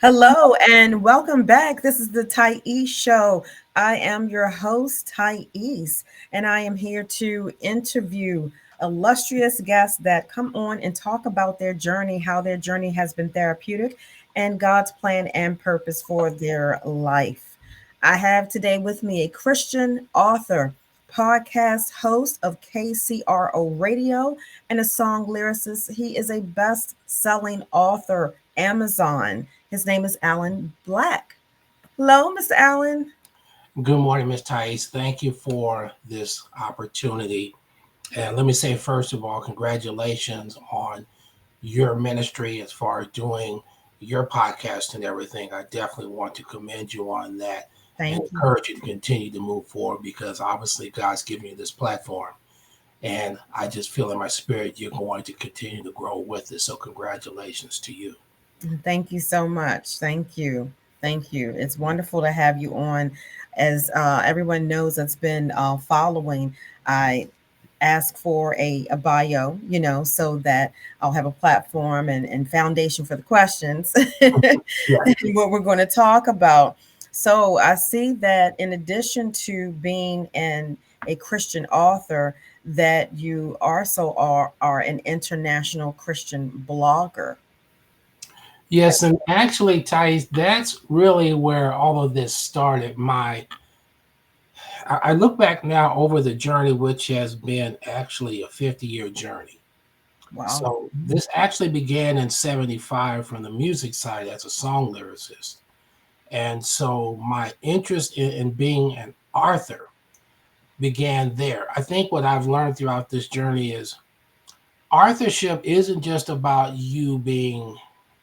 Hello and welcome back. This is the Thais Show. I am your host, Thais, and I am here to interview illustrious guests that come on and talk about their journey, how their journey has been therapeutic, and God's plan and purpose for their life. I have today with me a Christian author, podcast host of KCRO Radio, and a song lyricist. He is a best selling author, Amazon. His name is Alan Black. Hello, Mr. Allen. Good morning, Ms. Thais. Thank you for this opportunity. And let me say, first of all, congratulations on your ministry as far as doing your podcast and everything. I definitely want to commend you on that and Thank you. encourage you to continue to move forward because obviously God's given you this platform. And I just feel in my spirit you're going to continue to grow with it. So, congratulations to you. Thank you so much. Thank you. Thank you. It's wonderful to have you on. As everyone knows that's been following, I ask for a bio, so that I'll have a platform and foundation for the questions and Yeah. what we're going to talk about. So I see that in addition to being a Christian author, that you also are an international Christian blogger. Yes, and actually, Thais, that's really where all of this started. I look back now over the journey, which has been actually a 50-year journey. Wow. So this actually began in 75 from the music side as a song lyricist. And so my interest in being an author began there. I think what I've learned throughout this journey is authorship isn't just about you being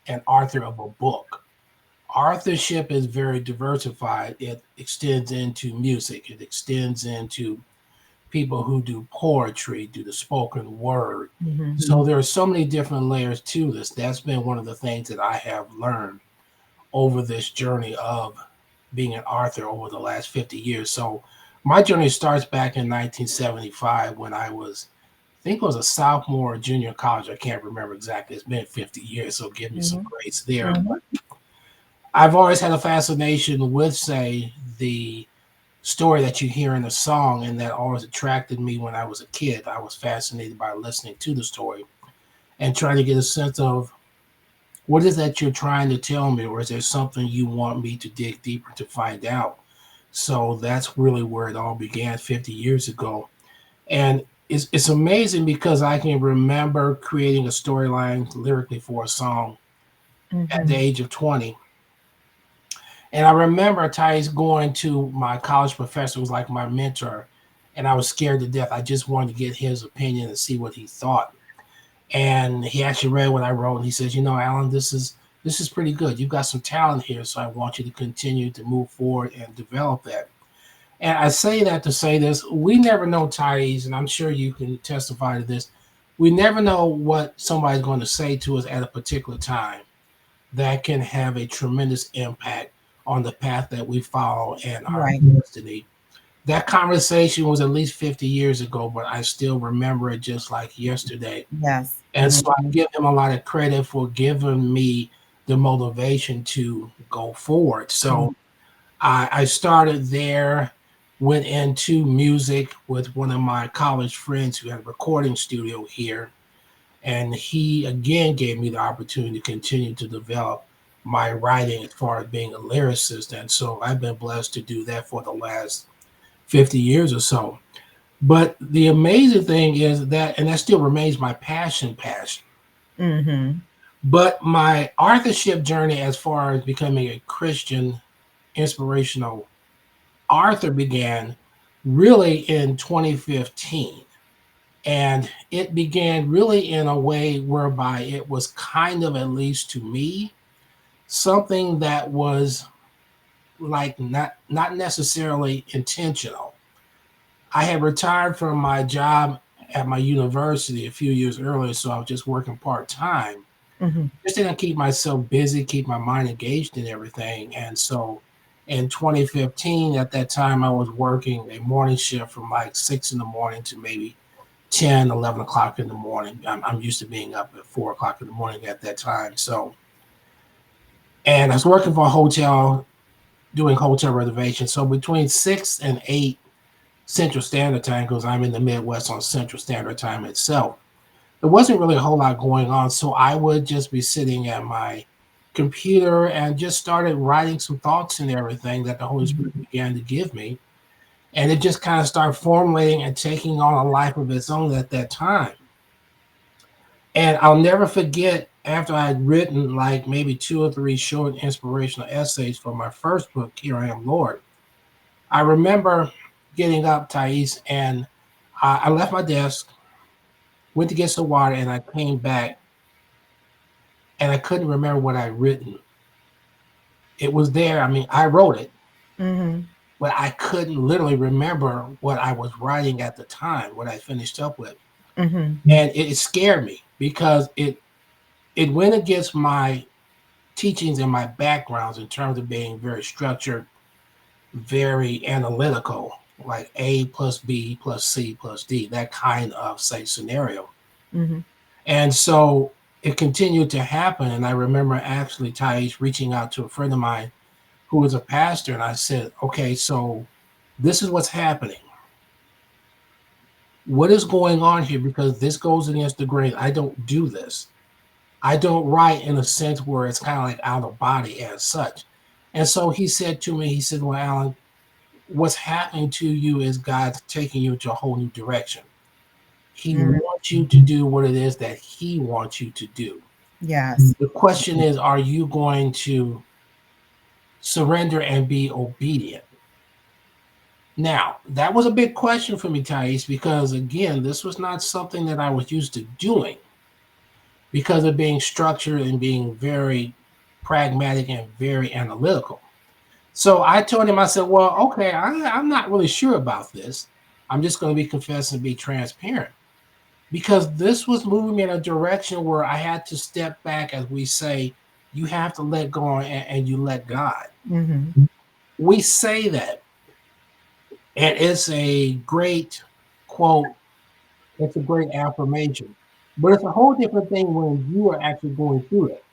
an author of a book. Authorship is very diversified. It extends into music, it extends into people who do poetry, do the spoken word. Hmm. So there are so many different layers to this. That's been one of the things that I have learned over this journey of being an author over the last 50 years. So my journey starts back in 1975 when I think it was a sophomore or junior in college. I can't remember exactly. It's been 50 years, so give me some Hmm. grace there. Hmm. I've always had a fascination with, say, the story that you hear in the song, and that always attracted me when I was a kid. I was fascinated by listening to the story and trying to get a sense of what is that you're trying to tell me, or is there something you want me to dig deeper to find out? So that's really where it all began 50 years ago. And it's amazing because I can remember creating a storyline lyrically for a song at the Hmm. age of 20. And I remember Thais going to my college professor, who was like my mentor, and I was scared to death. I just wanted to get his opinion and see what he thought. And he actually read what I wrote, and he says, Alan, this is pretty good. You've got some talent here, so I want you to continue to move forward and develop that. And I say that to say this: we never know, Thais, and I'm sure you can testify to this. We never know what somebody's going to say to us at a particular time that can have a tremendous impact on the path that we follow and our Right. destiny. That conversation was at least 50 years ago, but I still remember it just like yesterday. Yes. And so I Hmm. give him a lot of credit for giving me the motivation to go forward. So I started there, went into music with one of my college friends who had a recording studio here, and he again gave me the opportunity to continue to develop my writing as far as being a lyricist. And so I've been blessed to do that for the last 50 years or so. But the amazing thing is that, and that still remains my passion. Hmm. But my authorship journey, as far as becoming a Christian inspirational author, began really in 2015. And it began really in a way whereby it was kind of, at least to me, something that was like not necessarily intentional. I had retired from my job at my university a few years earlier, so I was just working part time. Hmm. Just didn't keep myself busy, keep my mind engaged in everything. And so in 2015, at that time, I was working a morning shift from like 6 in the morning to maybe 10, 11 o'clock in the morning. I'm used to being up at 4 o'clock in the morning at that time. So And I was working for a hotel doing hotel reservations. So between 6 and 8 Central Standard Time, because I'm in the Midwest on Central Standard Time itself, there wasn't really a whole lot going on. So I would just be sitting at my computer and just started writing some thoughts and everything that the Holy Spirit began to give me. And it just kind of started formulating and taking on a life of its own at that time. And I'll never forget after I'd written like maybe 2 or 3 short inspirational essays for my first book, Here I Am, Lord. I remember getting up, Thais, and I left my desk, went to get some water, and I came back and I couldn't remember what I'd written. It was there. I mean, I wrote it, Mm-hmm. but I couldn't literally remember what I was writing at the time, what I finished up with. Mm-hmm. And it scared me because it went against my teachings and my backgrounds in terms of being very structured, very analytical, like A plus B plus C plus D, that kind of say scenario. Mm-hmm. And so it continued to happen. And I remember actually Thais reaching out to a friend of mine who was a pastor, and I said, okay, so this is what's happening. What is going on here? Because this goes against the grain. I don't do this. I don't write in a sense where it's kind of like out of body as such. And so he said to me, he said, well, Alan, what's happening to you is God's taking you into a whole new direction. He Mm-hmm. wants you to do what it is that he wants you to do. Yes. The question is, are you going to surrender and be obedient? Now, that was a big question for me, Thais, because again, this was not something that I was used to doing because of being structured and being very pragmatic and very analytical. So I told him, I said, well, okay, I'm not really sure about this. I'm just going to be confessed and be transparent because this was moving me in a direction where I had to step back, as we say, you have to let go and you let God. Mm-hmm. We say that, and it's a great quote, it's a great affirmation, but it's a whole different thing when you are actually going through it.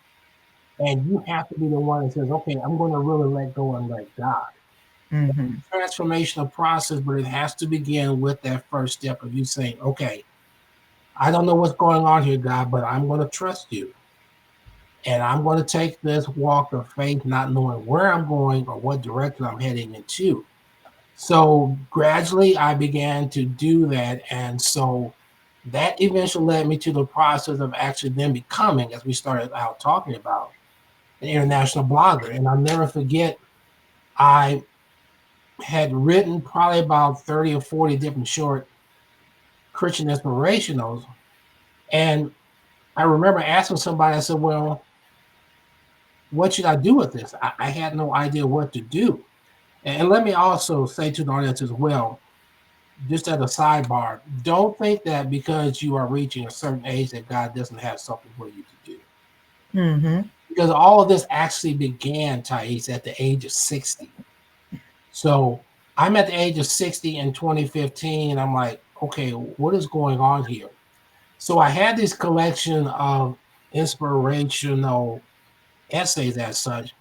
And you have to be the one that says, okay, I'm going to really let go and let God. Mm-hmm. Transformational process, but it has to begin with that first step of you saying, okay, I don't know what's going on here, God, but I'm going to trust you. And I'm going to take this walk of faith, not knowing where I'm going or what direction I'm heading into. So gradually I began to do that. And so that eventually led me to the process of actually then becoming, as we started out talking about, an international blogger. And I'll never forget, I had written probably about 30 or 40 different short Christian inspirationals. And I remember asking somebody, I said, well, what should I do with this? I had no idea what to do. And let me also say to the audience as well, just as a sidebar, don't think that because you are reaching a certain age that God doesn't have something for you to do. Mm-hmm. Because all of this actually began, Thais, at the age of 60. So I'm at the age of 60 in 2015. And I'm like, okay, what is going on here? So I had this collection of inspirational essays as such.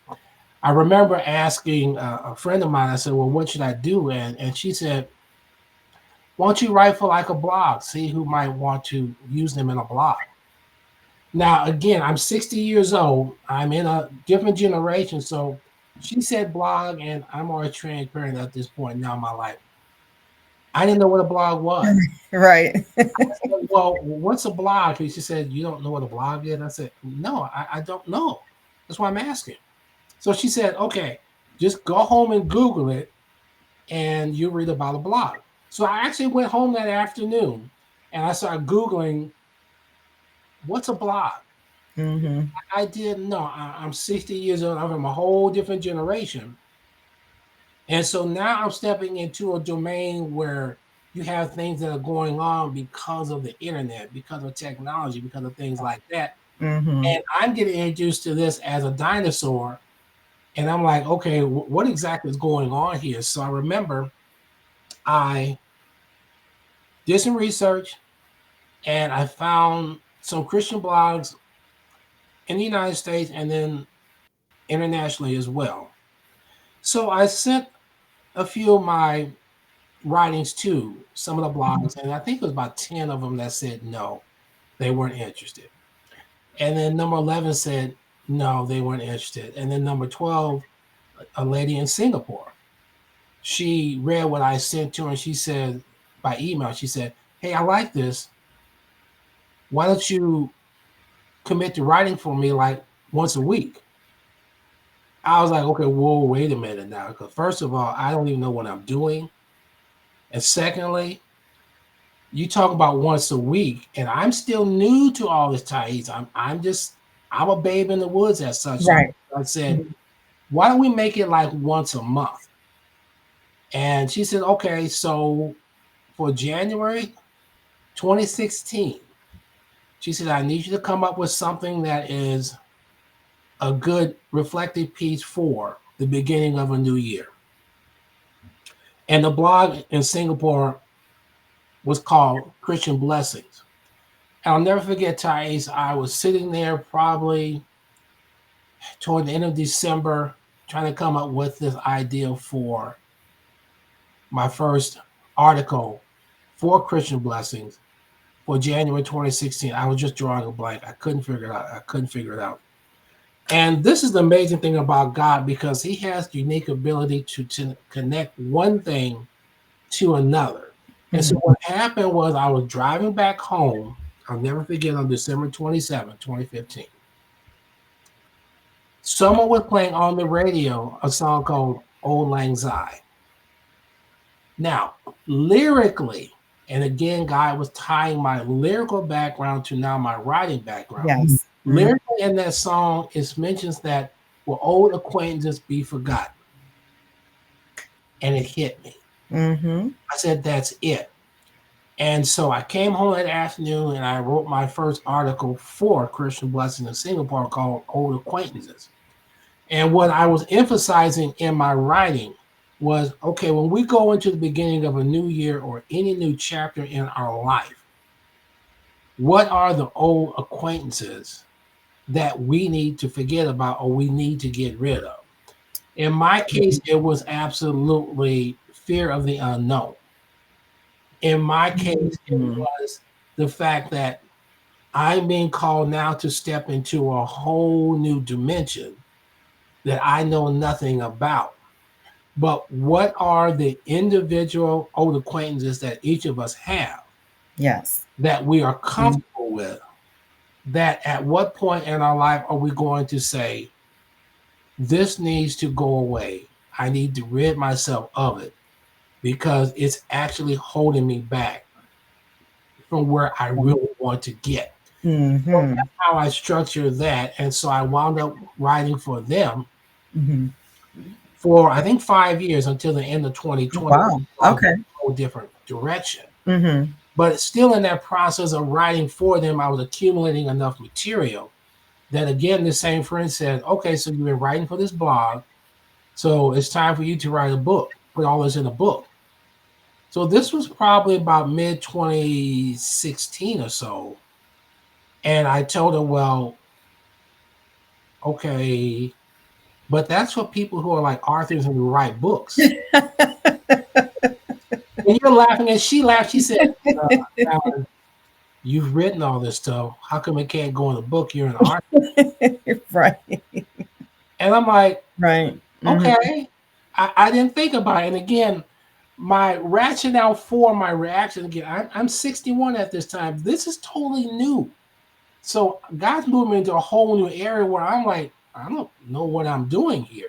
I remember asking a friend of mine, I said, well, what should I do? And she said, why don't you write for like a blog? See who might want to use them in a blog. Now, again, I'm 60 years old. I'm in a different generation. So she said blog, and I'm always transparent at this point now in my life. I didn't know what a blog was. Right. I said, well, what's a blog? And she said, you don't know what a blog is? I said, no, I don't know. That's why I'm asking. So she said, okay, just go home and Google it and you read about a blog. So I actually went home that afternoon and I started Googling what's a blog. Mm-hmm. I didn't know. I'm 60 years old. I'm from a whole different generation. And so now I'm stepping into a domain where you have things that are going on because of the internet, because of technology, because of things like that. Mm-hmm. And I'm getting introduced to this as a dinosaur. And I'm like, okay, what exactly is going on here? So I remember I did some research and I found some Christian blogs in the United States and then internationally as well. So I sent a few of my writings to some of the blogs, and I think it was about 10 of them that said no, they weren't interested. And then number 11 said no, they weren't interested. And then number 12, a lady in Singapore, she read what I sent to her and she said by email, she said, "Hey, I like this. Why don't you commit to writing for me like once a week?" I was like, okay, whoa, wait a minute now. Because first of all, I don't even know what I'm doing. And secondly, you talk about once a week, and I'm still new to all this, Thais. I'm a babe in the woods as such. So Right. I said, why don't we make it like once a month? And she said, okay, so for January 2016, she said, I need you to come up with something that is a good reflective piece for the beginning of a new year. And the blog in Singapore was called Christian Blessings. And I'll never forget, Thais, I was sitting there probably toward the end of December trying to come up with this idea for my first article for Christian Blessings for January 2016. I was just drawing a blank. I couldn't figure it out. And this is the amazing thing about God, because he has the unique ability to connect one thing to another. And so what happened was I was driving back home. I'll never forget, on December 27, 2015. Someone was playing on the radio a song called Old Lang Syne. Now, lyrically, and again, God was tying my lyrical background to now my writing background. Yes. Lyrically in that song, it mentions that will old acquaintances be forgotten? And it hit me. I said, that's it. And so I came home that afternoon and I wrote my first article for Christian Blessing in Singapore called Old Acquaintances. And what I was emphasizing in my writing was, okay, when we go into the beginning of a new year or any new chapter in our life, what are the old acquaintances that we need to forget about or we need to get rid of? In my case, it was absolutely fear of the unknown. In my case, it was the fact that I'm being called now to step into a whole new dimension that I know nothing about. But what are the individual old acquaintances that each of us have? Yes. That we are comfortable with? That at what point in our life are we going to say, this needs to go away? I need to rid myself of it because it's actually holding me back from where I really want to get. So that's how I structured that. And so I wound up writing for them for, I think, 5 years until the end of 2020. Wow. Okay. A whole different direction. But still in that process of writing for them, I was accumulating enough material that, again, the same friend said, okay, so you've been writing for this blog, so it's time for you to write a book, put all this in a book. So this was probably about mid-2016 or so. And I told her, well, okay, but that's for people who are like authors and who write books. And you're laughing, and she laughed. She said, Alan, you've written all this stuff. How come it can't go in a book? You're an artist. Right. And I'm like, right. Okay. I didn't think about it. And again, my rationale for my reaction, again, I'm 61 at this time. This is totally new. So God's moved me into a whole new area where I'm like, I don't know what I'm doing here.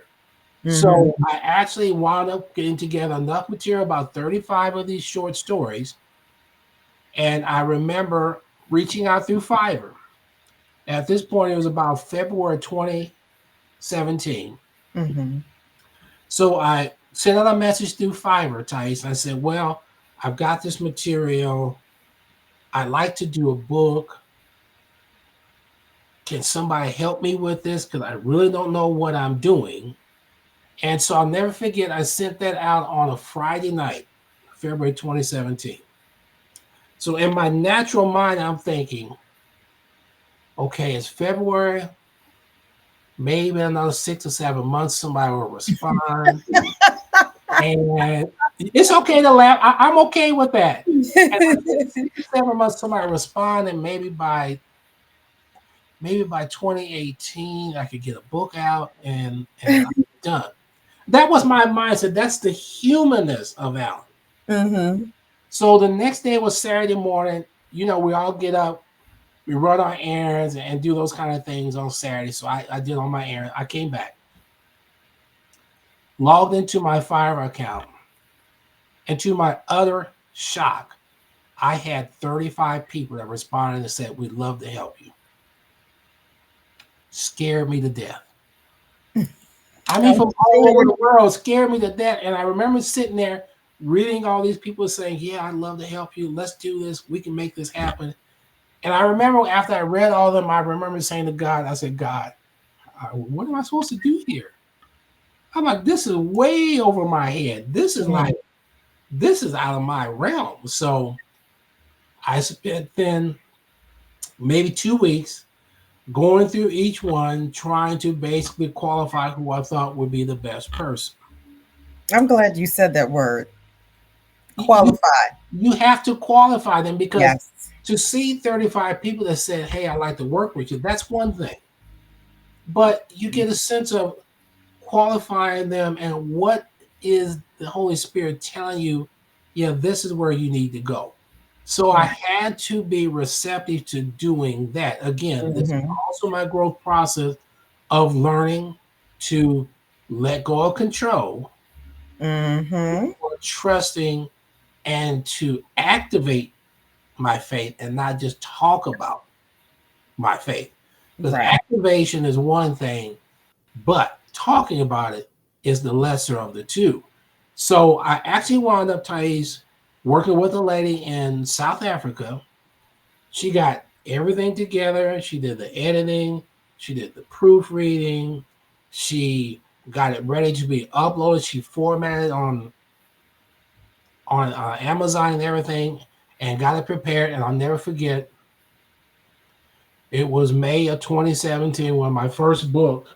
So I actually wound up getting together enough material, about 35 of these short stories. And I remember reaching out through Fiverr. At this point, it was about February 2017. So I sent out a message through Fiverr, Thais. I said, well, I've got this material. I'd like to do a book. Can somebody help me with this? Because I really don't know what I'm doing. And so I'll never forget, I sent that out on a Friday night, February 2017. So in my natural mind, I'm thinking, okay, it's February. maybe another 6 or 7 months, somebody will respond. And it's okay to laugh. I'm okay with that. And like 6 or 7 months, somebody respond, and maybe by 2018, I could get a book out and I'm done. That was my mindset. That's the humanness of Alan. Mm-hmm. So the next day was Saturday morning. We all get up, we run our errands and do those kind of things on Saturday. So I did all my errands. I came back, logged into my Fiverr account, and to my utter shock, I had 35 people that responded and said, "We'd love to help you." Scared me to death. I mean, from all over the world, scared me to death. And I remember sitting there reading all these people saying, "Yeah, I'd love to help you. Let's do this. We can make this happen." And I remember after I read all of them, I remember saying to God, I said, "God, what am I supposed to do here?" I'm like, this is way over my head. This is out of my realm. So I spent then maybe 2 weeks going through each one, trying to basically qualify who I thought would be the best person. I'm glad you said that word. You, Qualified. you have to qualify them, because Yes. to see 35 people that said, "Hey, I'd like to work with you," that's one thing. But you get a sense of qualifying them and what is the Holy Spirit telling you, yeah, this is where you need to go. So I had to be receptive to doing that. Again, this is Mm-hmm. also my growth process of learning to let go of control, Mm-hmm. or trusting, and to activate my faith and not just talk about my faith. Because Right. activation is one thing, but talking about it is the lesser of the two. So I actually wound up, Thais, working with a lady in South Africa. She got everything together. She did the editing. She did the proofreading. She got it ready to be uploaded. She formatted on Amazon and everything, and got it prepared. And I'll never forget. It was May of 2017 when my first book,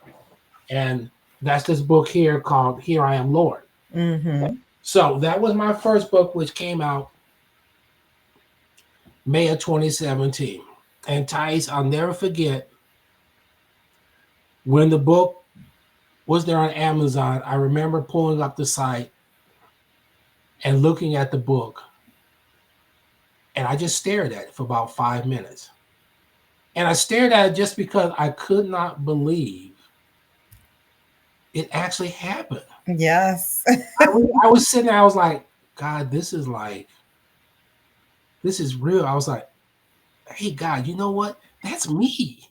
and that's this book here called "Here I Am, Lord." Mm-hmm. So that was my first book, which came out May of 2017. And Thais, I'll never forget when the book was there on Amazon. I remember pulling up the site and looking at the book, and I just stared at it for about 5 minutes. And I stared at it just because I could not believe it actually happened. Yes. I was sitting there, I was like, God, this is real. I was like, hey, God, you know what? That's me.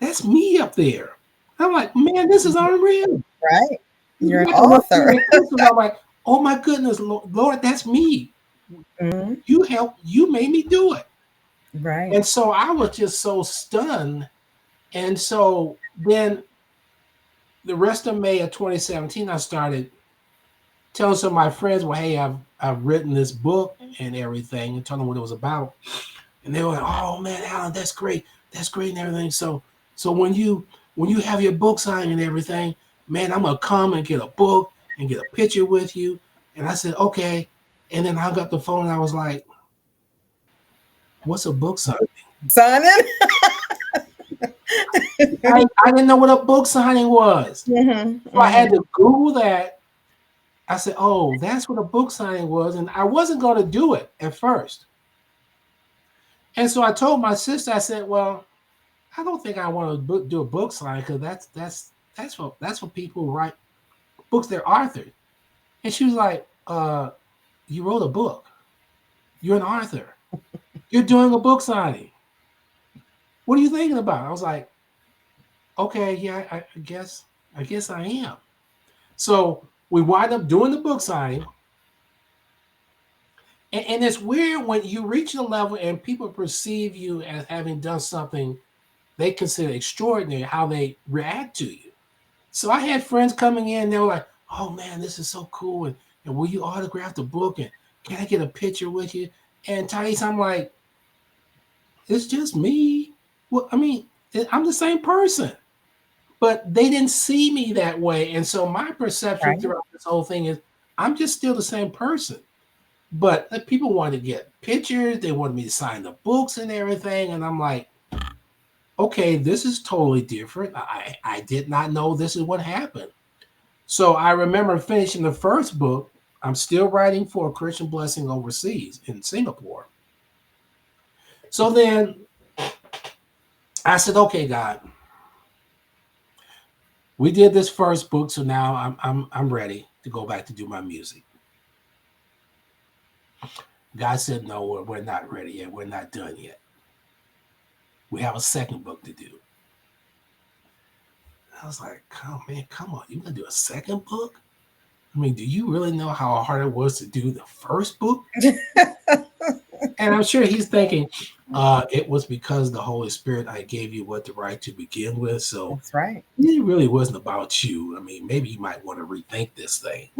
That's me up there. I'm like, man, this is unreal. Right. You're an You got to look through author. the crystal. I'm like, oh my goodness, Lord, that's me. Mm-hmm. You made me do it. Right. And so I was just so stunned. And so then the rest of May of 2017, I started telling some of my friends, well, hey, I've written this book and everything, and telling them what it was about. And they were like, oh man, Alan, that's great. That's great and everything. So when you have your book signed and everything, man, I'm gonna come and get a book and get a picture with you. And I said, okay. And then I hung up the phone and I was like, what's a book signing? Signing. I didn't know what a book signing was. Mm-hmm. So I had to Google that. I said, oh, that's what a book signing was. And I wasn't going to do it at first. And so I told my sister, I said, well, I don't think I want to do a book signing, because that's for people who write books. They're authors. And she was like, you wrote a book. You're an author. You're doing a book signing. What are you thinking about? I was like, okay, yeah, I guess I am. So we wind up doing the book signing. And it's weird when you reach a level and people perceive you as having done something they consider extraordinary, how they react to you. So I had friends coming in, they were like, oh man, this is so cool. And will you autograph the book? And can I get a picture with you? And Thais, I'm like, it's just me. Well, I mean, I'm the same person. but they didn't see me that way. And so my perception Right. throughout this whole thing is I'm just still the same person. But the people wanted to get pictures, they wanted me to sign the books and everything. And I'm like, okay, this is totally different. I did not know this is what happened. So I remember finishing the first book. I'm still writing for Christian Blessing overseas in Singapore. So then I said, okay, God, we did this first book, so now I'm ready to go back to do my music. God said, no, we're not ready yet. We're not done yet. We have a second book to do. I was like, oh man, come on, you gonna do a second book? I mean, do you really know how hard it was to do the first book? And I'm sure he's thinking, it was because the Holy Spirit I gave you what to write to begin with. So That's right. it really wasn't about you. I mean, maybe you might want to rethink this thing.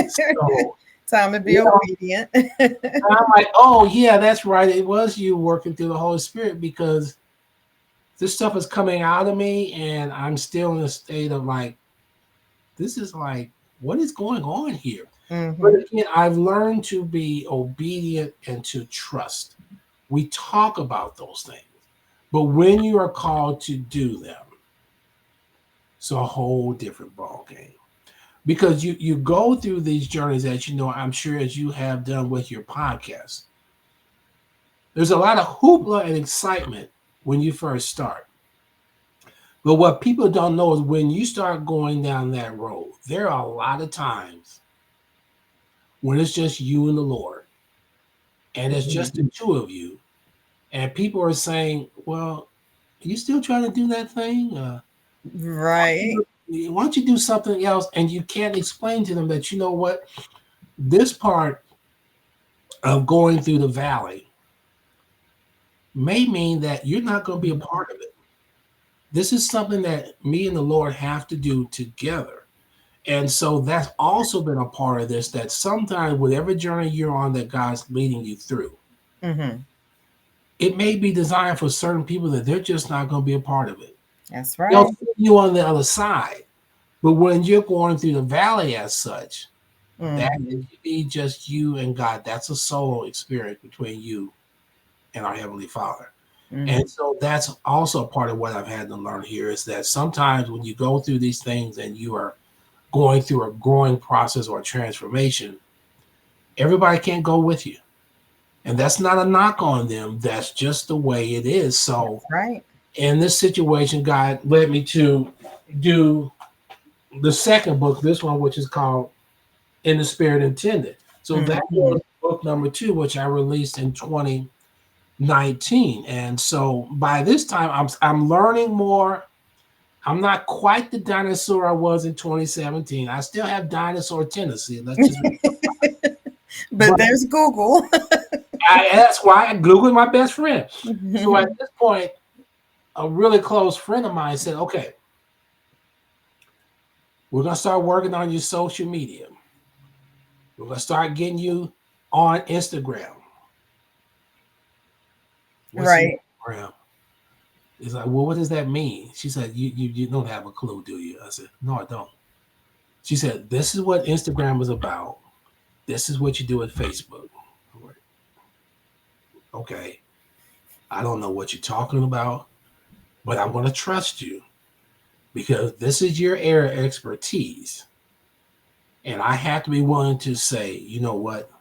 So Time to be you know, obedient. I'm like, oh yeah, that's right. It was you working through the Holy Spirit because this stuff is coming out of me, and I'm still in a state of like, this is like, what is going on here? But Mm-hmm. again, I've learned to be obedient and to trust. We talk about those things, but when you are called to do them, it's a whole different ball game. Because you go through these journeys, as you know, I'm sure as you have done with your podcast. There's a lot of hoopla and excitement when you first start. But what people don't know is when you start going down that road, there are a lot of times when it's just you and the Lord, and it's Mm-hmm. just the two of you, and people are saying, well, are you still trying to do that thing? Right. Why don't you do something else? And you can't explain to them that, you know what, this part of going through the valley may mean that you're not going to be a part of it. This is something that me and the Lord have to do together. And so that's also been a part of this, that sometimes whatever journey you're on that God's leading you through, Mm-hmm. it may be designed for certain people that they're just not going to be a part of it. That's They'll right. see you on the other side. But when you're going through the valley as such, that Mm-hmm. is be just you and God. That's a solo experience between you and our Heavenly Father. Mm-hmm. And so that's also a part of what I've had to learn here is that sometimes when you go through these things and you are going through a growing process or transformation, everybody can't go with you. And that's not a knock on them. That's just the way it is. So That's right. in this situation, God led me to do the second book, this one, which is called In the Spirit Intended. So that Mm-hmm. was book number 2, which I released in 2019. And so by this time, I'm learning more. I'm not quite the dinosaur I was in 2017. I still have dinosaur tendency. Let's just, But but there's Google. that's why Google is my best friend. So at Mm-hmm. this point, a really close friend of mine said, okay, we're going to start working on your social media. We're going to start getting you on Instagram. What's Right. Instagram? It's like, well, what does that mean? She said, you don't have a clue, do you? I said, no, I don't. She said, this is what Instagram is about. This is what you do at Facebook. I'm like, okay, I don't know what you're talking about, but I'm going to trust you because this is your area of expertise. And I have to be willing to say, you know what?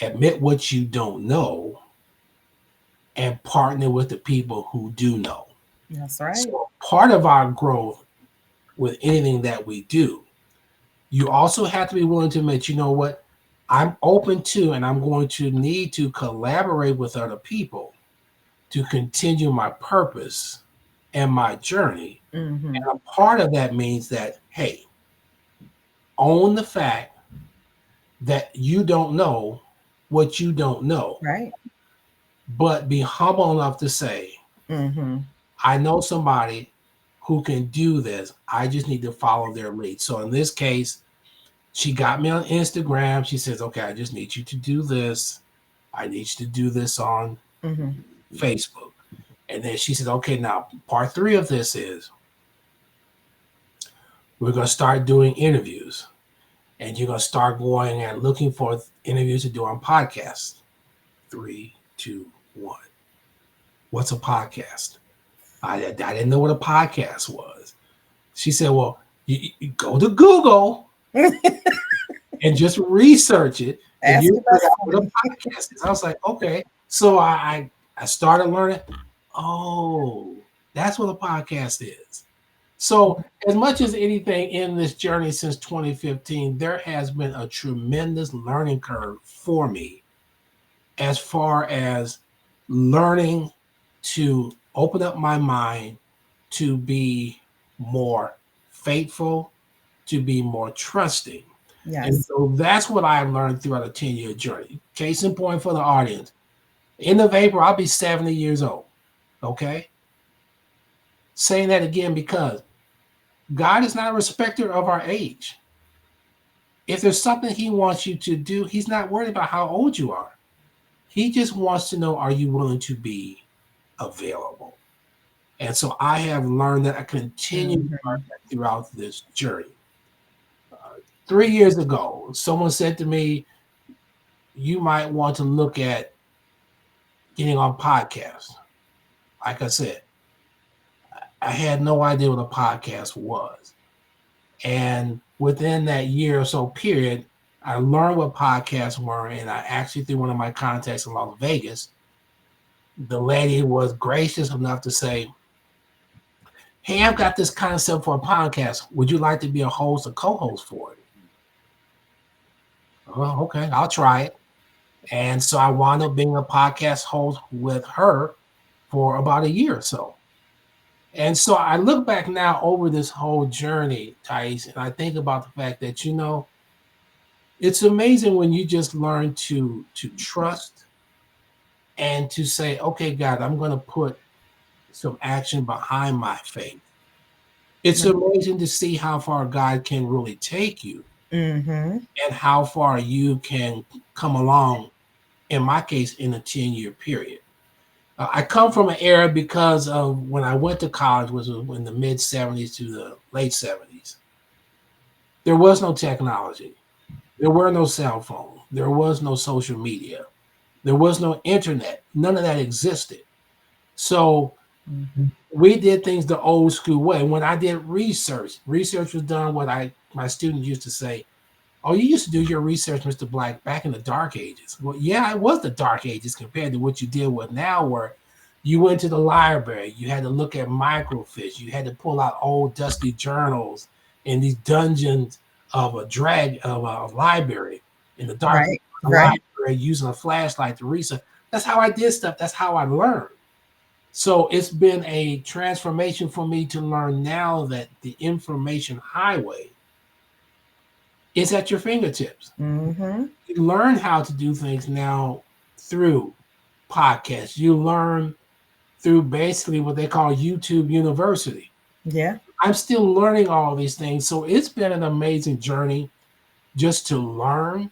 Admit what you don't know and partner with the people who do know. That's right. So part of our growth with anything that we do, you also have to be willing to admit, you know what? I'm open to and I'm going to need to collaborate with other people to continue my purpose and my journey. Mm-hmm. And a part of that means that, hey, own the fact that you don't know what you don't know, Right. but be humble enough to say, Mm-hmm. I know somebody who can do this. I just need to follow their lead. So in this case, she got me on Instagram. She says, okay, I just need you to do this. I need you to do this on Mm-hmm. Facebook. And then she said, okay, now part 3 of this is We're going to start doing interviews, and you're going to start going and looking for interviews to do on podcasts. 3, 2, 1. What's a podcast? I didn't know what a podcast was. She said, well, you go to Google and just research it, and you figure out what a podcast is. I was like, okay. So I started learning. Oh, that's what a podcast is. So as much as anything in this journey since 2015, there has been a tremendous learning curve for me as far as learning to open up my mind to be more faithful, to be more trusting. Yes. And so that's what I learned throughout a 10-year journey. Case in point for the audience. End of April, I'll be 70 years old. Okay? Saying that again because God is not a respecter of our age. If there's something he wants you to do, he's not worried about how old you are. He just wants to know, are you willing to be available? And so I have learned that. I continue to learn that throughout this journey. 3 years ago, someone said to me, you might want to look at getting on podcasts. Like I said, I had no idea what a podcast was. And within that year or so period, I learned what podcasts were. And I actually, through one of my contacts in Las Vegas, the lady was gracious enough to say, hey, I've got this concept for a podcast. Would you like to be a host or co-host for it? Well, okay, I'll try it. And so I wound up being a podcast host with her for about a year or so. And so I look back now over this whole journey, Thais, and I think about the fact that, it's amazing when you just learn to trust and to say, okay, God, I'm going to put some action behind my faith. It's amazing to see how far God can really take you and how far you can come along, in my case, in a 10-year period. I come from an era because of when I went to college, was in the mid 70s to the late 70s. There was no technology. There were no cell phones. There was no social media. There was no internet. None of that existed. So we did things the old school way. When I did research was done what my students used to say, oh, you used to do your research, Mr. Black, back in the dark ages. Well, yeah, it was the dark ages compared to what you deal with now, where you went to the library, you had to look at microfiche, you had to pull out old dusty journals in these dungeons of a library in the dark library, using a flashlight to research. That's how I did stuff. That's how I learned. So it's been a transformation for me to learn now that the information highway is at your fingertips. You learn how to do things now through podcasts. You learn through basically what they call YouTube University. Yeah. I'm still learning all these things. So it's been an amazing journey just to learn,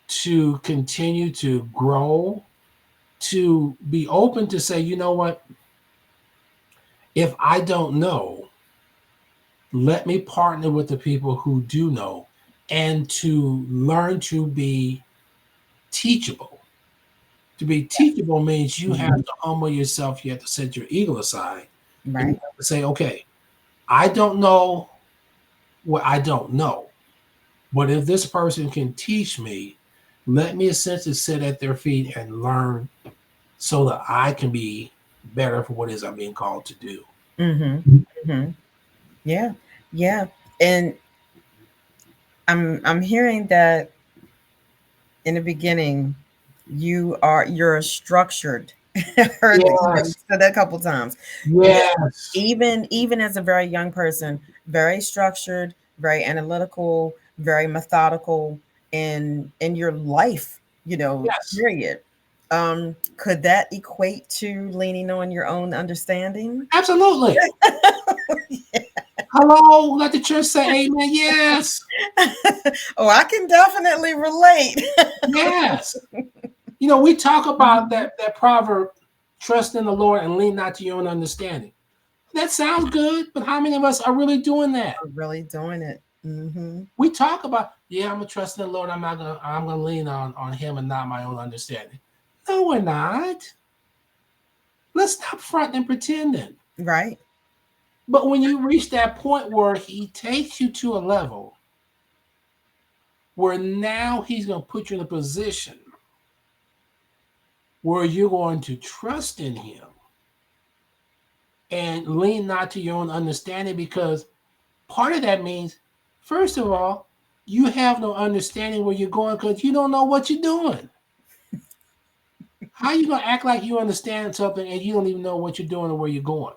to continue to grow, to be open to say, you know what? If I don't know, let me partner with the people who do know, and to learn to be teachable. To be teachable means you have to humble yourself. You have to set your ego aside. Right. And you have to say, okay, I don't know what I don't know. But if this person can teach me, let me essentially sit at their feet and learn so that I can be better for what it is I'm being called to do. Yeah. Yeah. And I'm hearing that in the beginning, you're structured. I heard that you said that a couple times. Yes. Even as a very young person, very structured, very analytical, very methodical in your life, period. Could that equate to leaning on your own understanding? Absolutely. Hello, let the church say amen. Yes. Oh, I can definitely relate. Yes. We talk about that proverb, trust in the Lord and lean not to your own understanding. That sounds good, but how many of us are really doing that? We're really doing it. Mm-hmm. We talk about, yeah, I'm gonna trust in the Lord. I'm gonna lean on Him and not my own understanding. No, we're not. Let's stop fronting and pretending. Right. But when you reach that point where He takes you to a level where now He's gonna put you in a position where you're going to trust in Him and lean not to your own understanding, because part of that means, first of all, you have no understanding where you're going because you don't know what you're doing. How are you going to act like you understand something and you don't even know what you're doing or where you're going?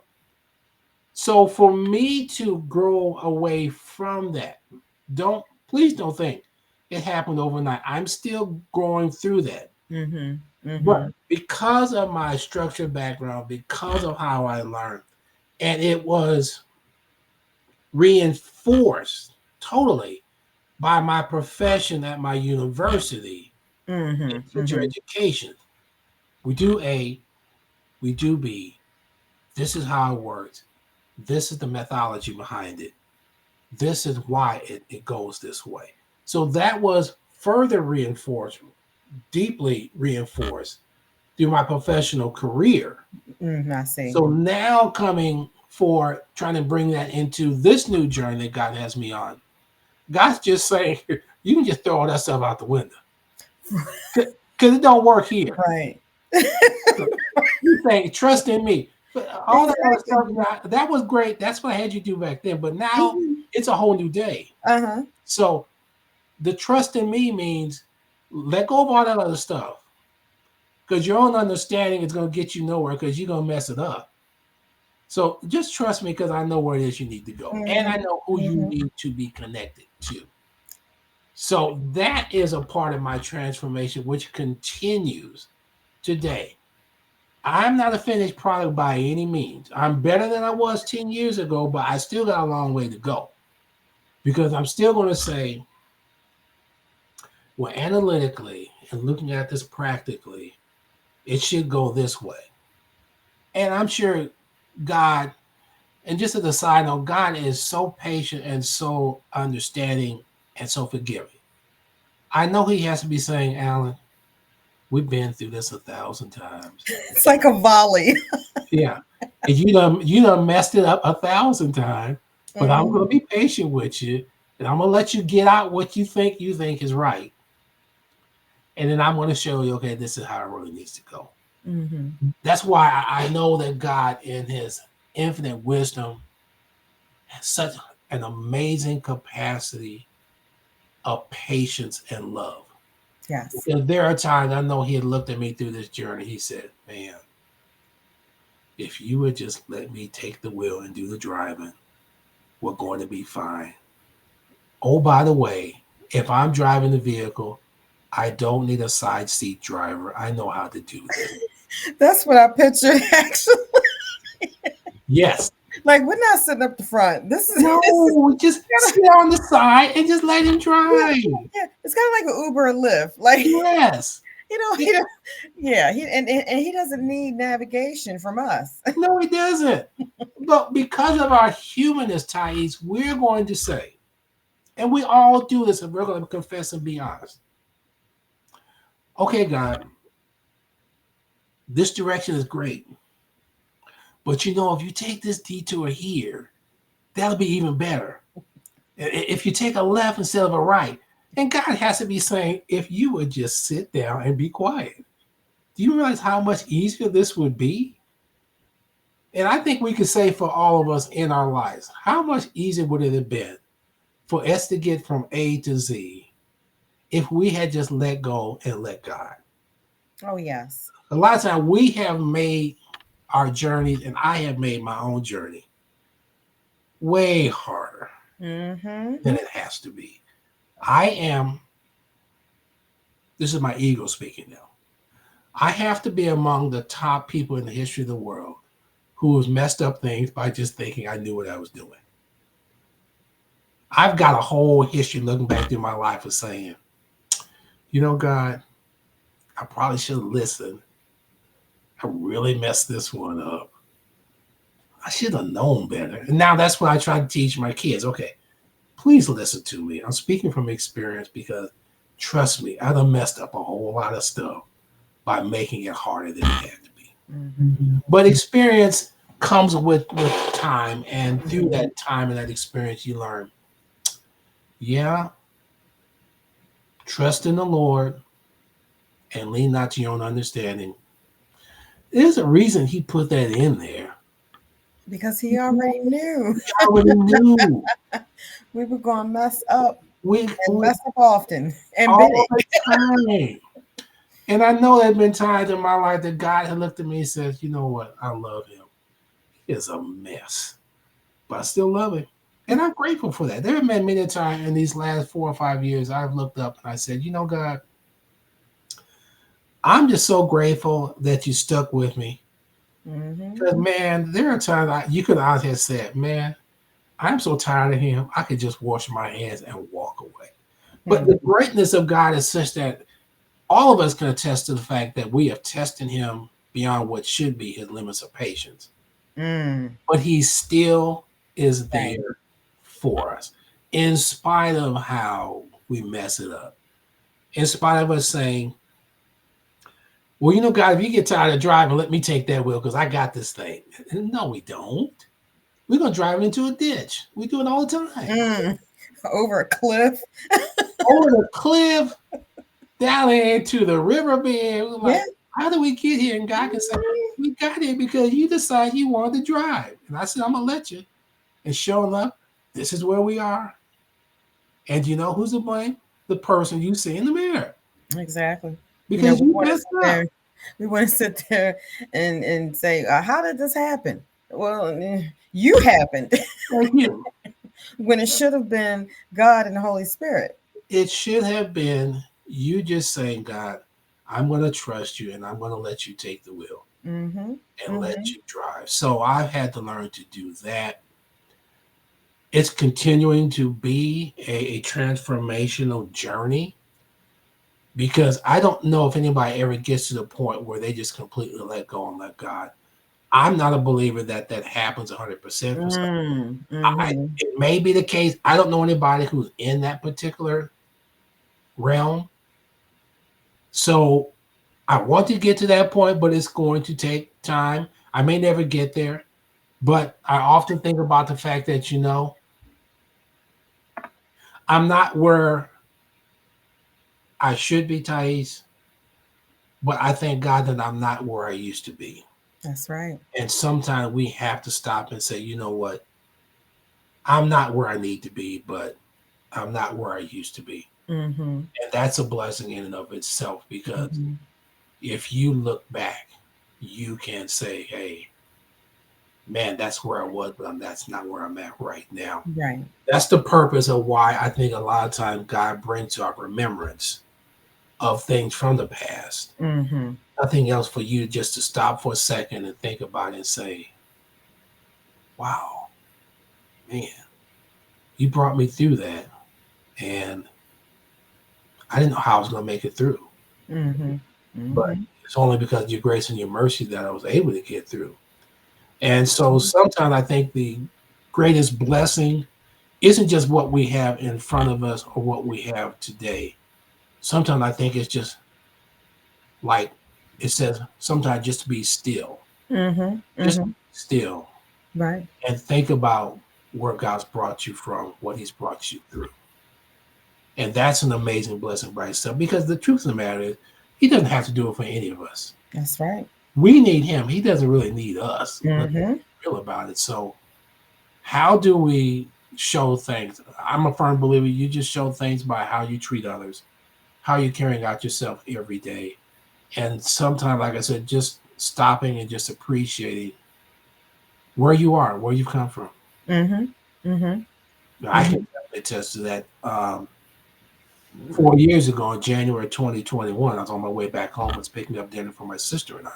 So for me to grow away from that, please don't think it happened overnight. I'm still growing through that. Mm-hmm. Mm-hmm. But because of my structured background, because of how I learned, and it was reinforced totally by my profession at my university, Mm-hmm. teacher Mm-hmm. education. We do A, we do B. This is how it works. This is the methodology behind it. This is why it goes this way. So that was further reinforced, deeply reinforced through my professional career. Mm-hmm. I see. So now coming for trying to bring that into this new journey that God has me on, God's just saying, you can just throw all that stuff out the window. Because it don't work here. Right. You think, trust in me. But all that other Exactly. stuff, that was great. That's what I had you do back then. But now Mhm. it's a whole new day. Uh-huh. So the trust in me means let go of all that other stuff. Because your own understanding is going to get you nowhere because you're going to mess it up. So just trust me because I know where it is you need to go. And I Mm-hmm. know who you Mm-hmm. need to be connected to. So that is a part of my transformation, which continues today. I'm not a finished product by any means. I'm better than I was 10 years ago, but I still got a long way to go, because I'm still going to say, well, analytically and looking at this practically, it should go this way. And I'm sure God, and just as a side note, God is so patient and so understanding and so forgiving. I know He has to be saying, Alan, we've been through this 1,000 times. It's like a volley. Yeah. And you done messed it up 1,000 times, but I'm Mm-hmm. gonna be patient with you, and I'm gonna let you get out what you think is right. And then I'm gonna show you, okay, this is how it really needs to go. Mm-hmm. That's why I know that God in his infinite wisdom has such an amazing capacity of patience and love. Yes. Because there are times I know he had looked at me through this journey. He said, man, if you would just let me take the wheel and do the driving, we're going to be fine. Oh, by the way, if I'm driving the vehicle, I don't need a side seat driver. I know how to do that. That's what I pictured actually. Yes. Like we're not sitting up the front. This is No, just kind sit on the side and just let him yeah, drive. yeah. It's kind of like an Uber or Lyft. Like Yes. you know, It- yeah, and he doesn't need navigation from us. no, he doesn't. But because of our humanness, Thais, we're going to say, and we all do this, and we're going to confess and be honest. Okay, God, this direction is great. But if you take this detour here, that'll be even better. If you take a left instead of a right, and God has to be saying, if you would just sit down and be quiet, do you realize how much easier this would be? And I think we could say for all of us in our lives, how much easier would it have been for us to get from A to Z if we had just let go and let God? Oh yes. A lot of times we have made our journeys, and I have made my own journey way harder Mm-hmm. than it has to be. I am, this is my ego speaking now. I have to be among the top people in the history of the world who has messed up things by just thinking I knew what I was doing. I've got a whole history looking back through my life of saying, God, I probably should have listened. I really messed this one up. I should have known better. And now that's what I try to teach my kids. Okay, please listen to me. I'm speaking from experience because trust me, I done messed up a whole lot of stuff by making it harder than it had to be. Mm-hmm. But experience comes with time, and through that time and that experience, you learn. Yeah, trust in the Lord and lean not to your own understanding. There's a reason He put that in there. Because He already knew He already knew. we were going to mess up We, and we mess up often and been all it. the time. And I know there have been times in my life that God had looked at me and says, you know what? I love him. He is a mess, but I still love him. And I'm grateful for that. There have been many times in these last 4 or 5 years I've looked up and I said, you know, God, I'm just so grateful that you stuck with me. Because, Mm-hmm. man, there are times you could honestly have said, man, I'm so tired of him. I could just wash my hands and walk away. But the greatness of God is such that all of us can attest to the fact that we have tested him beyond what should be his limits of patience. Mm. But he still is Right. there for us, in spite of how we mess it up. In spite of us saying, well, you know, God, if you get tired of driving, let me take that wheel because I got this thing. No, we don't. We're going to drive it into a ditch. We do it all the time. Mm. Over a cliff. Over the cliff, down into the riverbed. We're Yeah. like, how do we get here? And God can say, we got here because you decided you wanted to drive. And I said, I'm going to let you. And sure enough, this is where we are. And you know who's to blame? The person you see in the mirror. Exactly. Because We you want to messed sit up. there. We want to sit there and say, how did this happen? Well, you happened Thank you. when it should have been God and the Holy Spirit. It should have been you just saying, God, I'm going to trust you and I'm going to let you take the wheel Mm-hmm. and let Mm-hmm. you drive. So I've had to learn to do that. It's continuing to be a transformational journey because I don't know if anybody ever gets to the point where they just completely let go and let God. I'm not a believer that that happens 100% for some. Mm-hmm. It may be the case. I don't know anybody who's in that particular realm. So I want to get to that point, but it's going to take time. I may never get there, but I often think about the fact that, you know, I'm not where I should be, Thais, but I thank God that I'm not where I used to be. That's right. And sometimes we have to stop and say, you know what? I'm not where I need to be, but I'm not where I used to be. Mm-hmm. And that's a blessing in and of itself because Mm-hmm. if you look back, you can say, hey, man, that's where I was, but that's not where I'm at right now. Right. That's the purpose of why I think a lot of times God brings to our remembrance of things from the past. Mm-hmm. Nothing else for you just to stop for a second and think about it and say, wow, man, you brought me through that. And I didn't know how I was going to make it through. Mm-hmm. But Mm-hmm. it's only because of your grace and your mercy that I was able to get through. And so sometimes I think the greatest blessing isn't just what we have in front of us or what we have today. Sometimes I think it's just like it says, sometimes just to be still, Mm-hmm. just Mm-hmm. still Right. and think about where God's brought you from, what he's brought you through. And that's an amazing blessing by itself because the truth of the matter is, he doesn't have to do it for any of us. That's right. We need him. He doesn't really need us. Let's be Mm-hmm. real about it. So, how do we show things? I'm a firm believer you just show things by how you treat others, how you're carrying out yourself every day. And sometimes, like I said, just stopping and just appreciating where you are, where you've come from. Mm-hmm. Mm-hmm. I can definitely attest to that. 4 years ago, in January 2021, I was on my way back home. I was picking up dinner for my sister and I.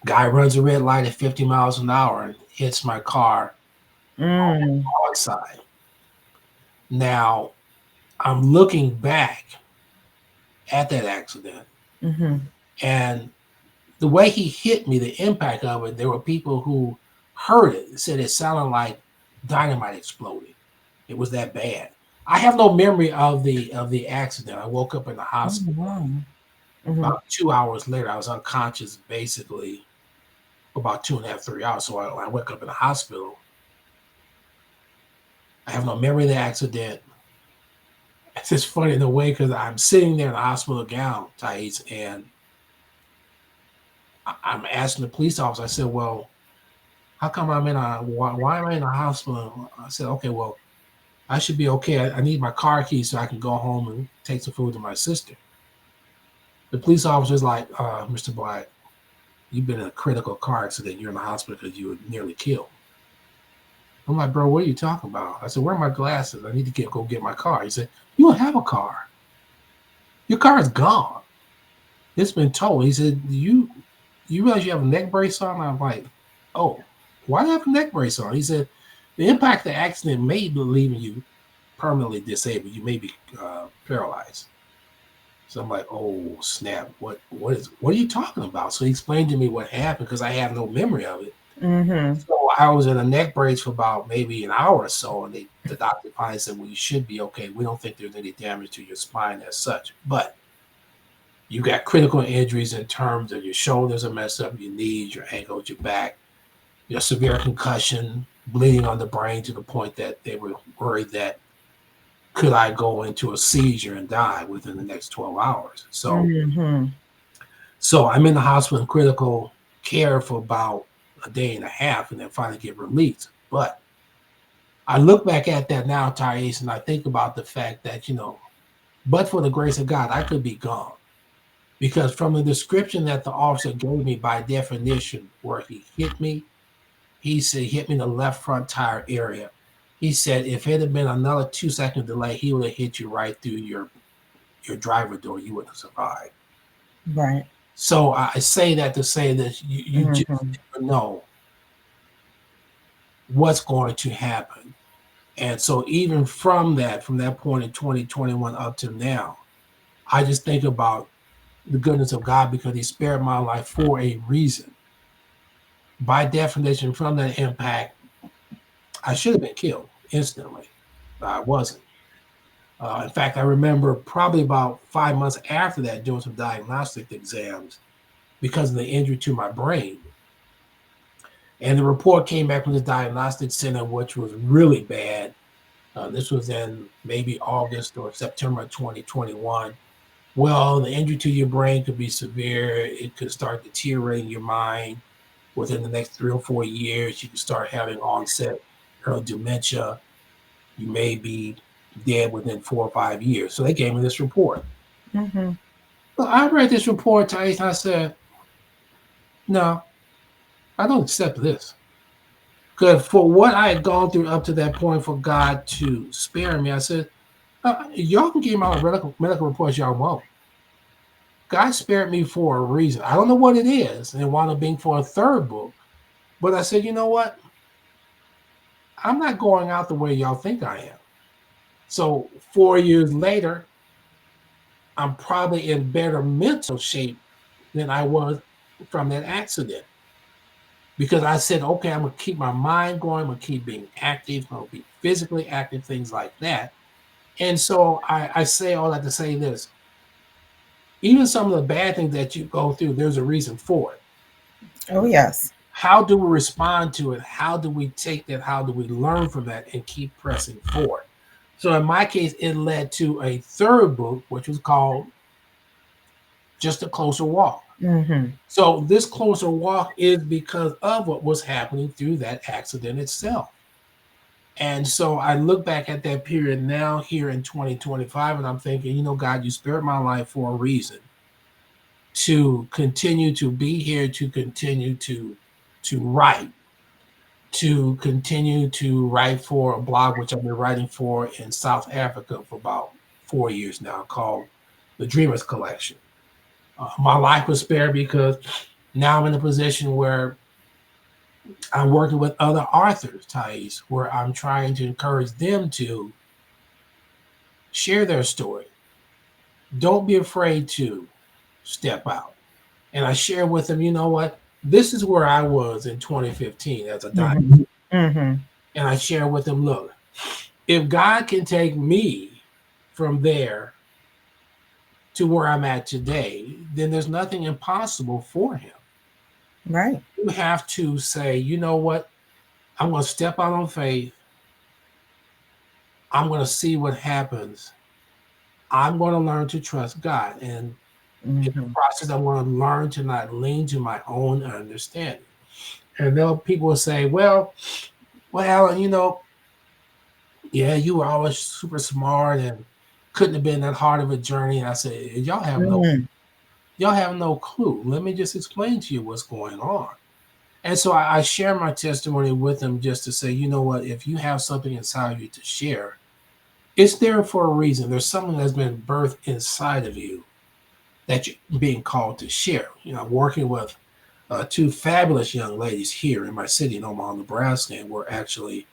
Guy runs a red light at 50 miles an hour and hits my car Mm-hmm. on side. Now, I'm looking back at that accident Mm-hmm. and the way he hit me, the impact of it, there were people who heard it, said it sounded like dynamite exploding. It was that bad. I have no memory of the accident. I woke up in the Oh, hospital wow. Mhm. about 2 hours later. I was unconscious basically about 2.5, 3 hours. So I woke up in the hospital. I have no memory of the accident. It's just funny in a way because I'm sitting there in the hospital gown, Thais, and I'm asking the police officer. I said, "Well, how come I'm in a why am I in a hospital?" I said, "Okay, well, I should be okay. I need my car keys so I can go home and take some food to my sister." The police officer's like, "Mr. Black, you've been in a critical car accident. You're in the hospital because you were nearly killed." I'm like, "Bro, what are you talking about?" I said, "Where are my glasses? I need to go get my car." He said, "You don't have a car. Your car is gone. It's been towed." He said, "You realize you have a neck brace on?" I'm like, "Oh, why do I have a neck brace on?" He said, "The impact of the accident may be leaving you permanently disabled. You may be paralyzed." So I'm like, "Oh snap! What are you talking about?" So he explained to me what happened because I have no memory of it. Mhm. So I was in a neck brace for about maybe an hour or so, and the doctor finally said, "Well, you should be okay. We don't think there's any damage to your spine as such, but you got critical injuries in terms of your shoulders are messed up, your knees, your ankles, your back, your severe concussion, bleeding on the brain to the point that they were worried that could I go into a seizure and die within the next 12 hours." Mhm. So I'm in the hospital in critical care for about a day and a half and then finally get released. But I look back at that now, Thais, and I think about the fact that, but for the grace of God, I could be gone. Because from the description that the officer gave me by definition, where he hit me, he said he hit me in the left front tire area. He said if it had been another 2 second delay, he would have hit you right through your driver door. You wouldn't have survived. Right. So I say that to say that you just Mhm. never know what's going to happen. And so even from that point in 2021 up to now, I just think about the goodness of God because he spared my life for a reason. By definition, from that impact, I should have been killed instantly, but I wasn't. In fact, I remember probably about 5 months after that doing some diagnostic exams because of the injury to my brain. And the report came back from the diagnostic center, which was really bad. This was in maybe August or September 2021. Well, the injury to your brain could be severe. It could start deteriorating your mind within the next 3 or 4 years. You can start having onset early dementia. You may be dead within 4 or 5 years. So they gave me this report. Mhm. Well, I read this report, Thais, and I said, no, I don't accept this. Because for what I had gone through up to that point, for God to spare me, I said, y'all can give me all the medical reports y'all want. God spared me for a reason. I don't know what it is, and it wound up being for a third book. But I said, you know what? I'm not going out the way y'all think I am. So 4 years later, I'm probably in better mental shape than I was from that accident. Because I said, okay, I'm gonna keep my mind going, I'm gonna keep being active, I'm gonna be physically active, things like that. And so I say all that to say this. Even some of the bad things that you go through, there's a reason for it. Oh, yes. How do we respond to it? How do we take that? How do we learn from that and keep pressing forward? So in my case, it led to a third book, which was called Just a Closer Walk. Mhm. So this closer walk is because of what was happening through that accident itself. And so I look back at that period now here in 2025, and I'm thinking, God, you spared my life for a reason to continue to be here, to continue to write, to continue to write for a blog, which I've been writing for in South Africa for about 4 years now, called the Dreamers Collection. My life was spared because now I'm in a position where I'm working with other authors, Thais, where I'm trying to encourage them to share their story. Don't be afraid to step out. And I share with them, you know what? This is where I was in 2015 as a diet. Mhm. Mhm. And I share with them, look, if God can take me from there to where I'm at today, then there's nothing impossible for him. Right. You have to say, you know what? I'm going to step out on faith. I'm going to see what happens. I'm going to learn to trust God. And in the Mhm. process, I'm going to learn to not lean to my own understanding. And then people will say, well, Alan, yeah, you were always super smart and couldn't have been that hard of a journey. And I said, Mm. y'all have no clue. Let me just explain to you what's going on. And so I share my testimony with them just to say, you know what, if you have something inside you to share, it's there for a reason. There's something that's been birthed inside of you that you're being called to share. Working with two fabulous young ladies here in my city in Omaha, Nebraska, and we're actually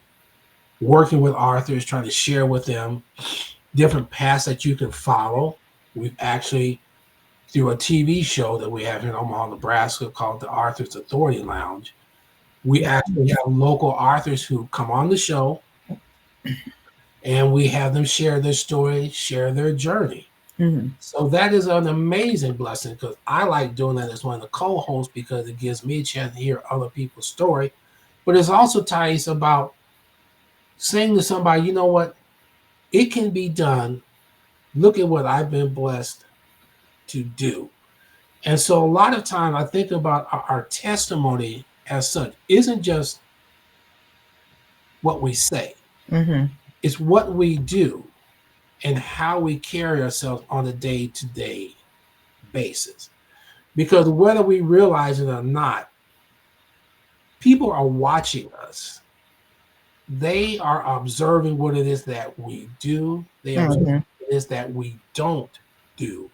working with authors, trying to share with them different paths that you can follow. We've actually, through a TV show that we have here in Omaha, Nebraska called the Arthur's Authority Lounge, we actually have local authors who come on the show and we have them share their story, share their journey. Mhm. So that is an amazing blessing because I like doing that as one of the co-hosts because it gives me a chance to hear other people's story. But it's also, Thais, about saying to somebody, you know what, it can be done. Look at what I've been blessed to do. And so a lot of time I think about our testimony as such isn't just what we say, Mhm. it's what we do and how we carry ourselves on a day-to-day basis. Because whether we realize it or not, people are watching us. They are observing what it is that we do. They observe Mhm. what it is that we don't do